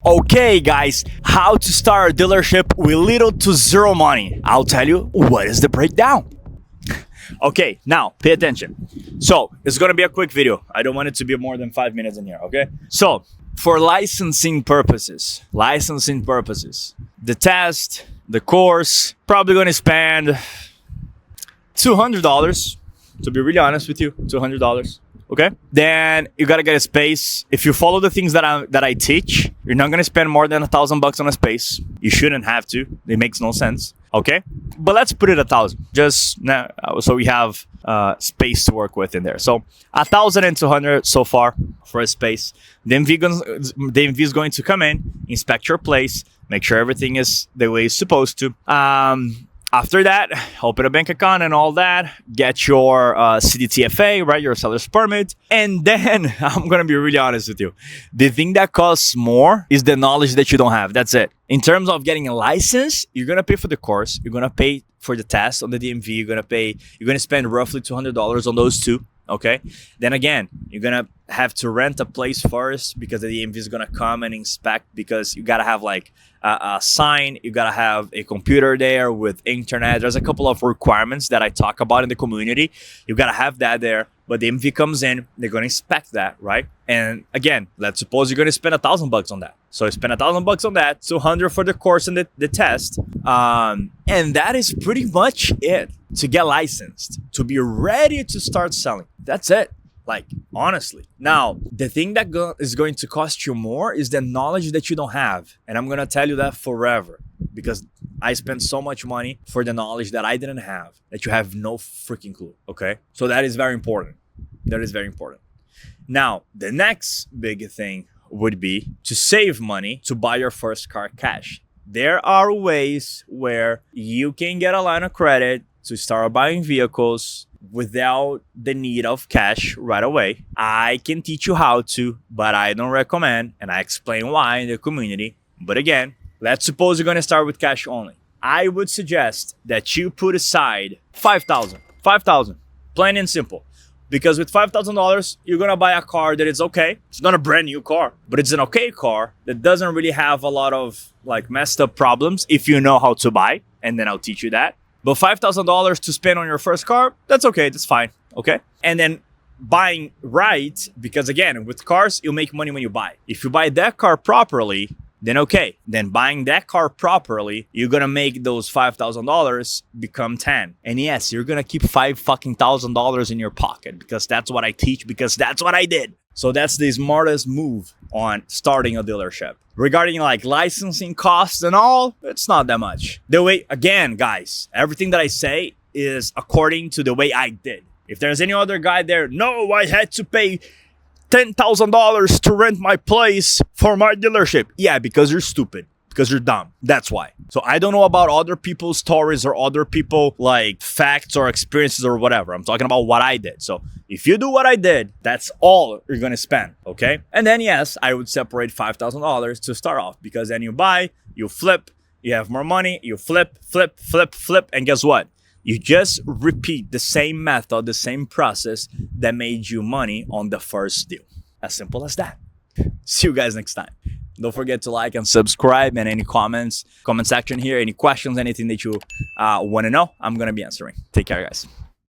Okay guys, how to start a dealership with little to zero money. I'll tell you what is the breakdown. Okay, now pay attention. So it's gonna be a quick video. I don't want it to be more than 5 minutes in here, okay? So for licensing purposes, the test, the course, probably gonna spend $200, to be really honest with you, $200. Okay, then you gotta get a space. If you follow the things that I teach, you're not gonna spend more than $1,000 on a space. You shouldn't have to. It makes no sense. Okay, but let's put it 1,000, just now, so we have space to work with in there. So 1,200 so far for a space. The MV is going to come in, inspect your place, make sure everything is the way it's supposed to. After that, open a bank account and all that, get your CDTFA, right, your seller's permit. And then, I'm going to be really honest with you. The thing that costs more is the knowledge that you don't have. That's it. In terms of getting a license, you're going to pay for the course. You're going to pay for the test on the DMV. You're going to spend roughly $200 on those two. Okay. Then again, you're going to have to rent a place first because the DMV is going to come and inspect, because you got to have like a sign. You got to have a computer there with internet. There's a couple of requirements that I talk about in the community. You got to have that there. But the MV comes in, they're going to inspect that, right? And again, let's suppose you're going to spend $1,000 on that. So you spend $1,000 on that, 200 for the course and the test. And that is pretty much it to get licensed, to be ready to start selling. That's it. Like, honestly. Now, the thing that is going to cost you more is the knowledge that you don't have. And I'm going to tell you that forever, because I spent so much money for the knowledge that I didn't have, that you have no freaking clue. Okay. So that is very important. That is very important. Now, the next big thing would be to save money to buy your first car cash. There are ways where you can get a line of credit to start buying vehicles without the need of cash right away. I can teach you how to, but I don't recommend, and I explain why in the community. But again, let's suppose you're going to start with cash only. I would suggest that you put aside $5,000, plain and simple. Because with $5,000, you're going to buy a car that is okay. It's not a brand new car, but it's an okay car that doesn't really have a lot of like messed up problems if you know how to buy. And then I'll teach you that. But $5,000 to spend on your first car, that's okay. That's fine. Okay. And then buying right, because again, with cars, you'll make money when you buy. If you buy that car properly, then okay. Then buying that car properly, you're going to make those $5,000 become 10. And yes, you're going to keep $5,000 in your pocket, because that's what I teach, because that's what I did. So that's the smartest move on starting a dealership. Regarding like licensing costs and all, it's not that much. The way, again, guys, everything that I say is according to the way I did. If there's any other guy there, no, I had to pay $10,000 to rent my place for my dealership. Yeah, because you're stupid, because you're dumb. That's why. So I don't know about other people's stories or other people like facts or experiences or whatever. I'm talking about what I did. So if you do what I did, that's all you're going to spend. Okay. And then yes, I would separate $5,000 to start off, because then you buy, you flip, you have more money, you flip. And guess what? You just repeat the same method, the same process that made you money on the first deal. As simple as that. See you guys next time. Don't forget to like and subscribe, and any comments, comment section here, any questions, anything that you want to know, I'm going to be answering. Take care, guys.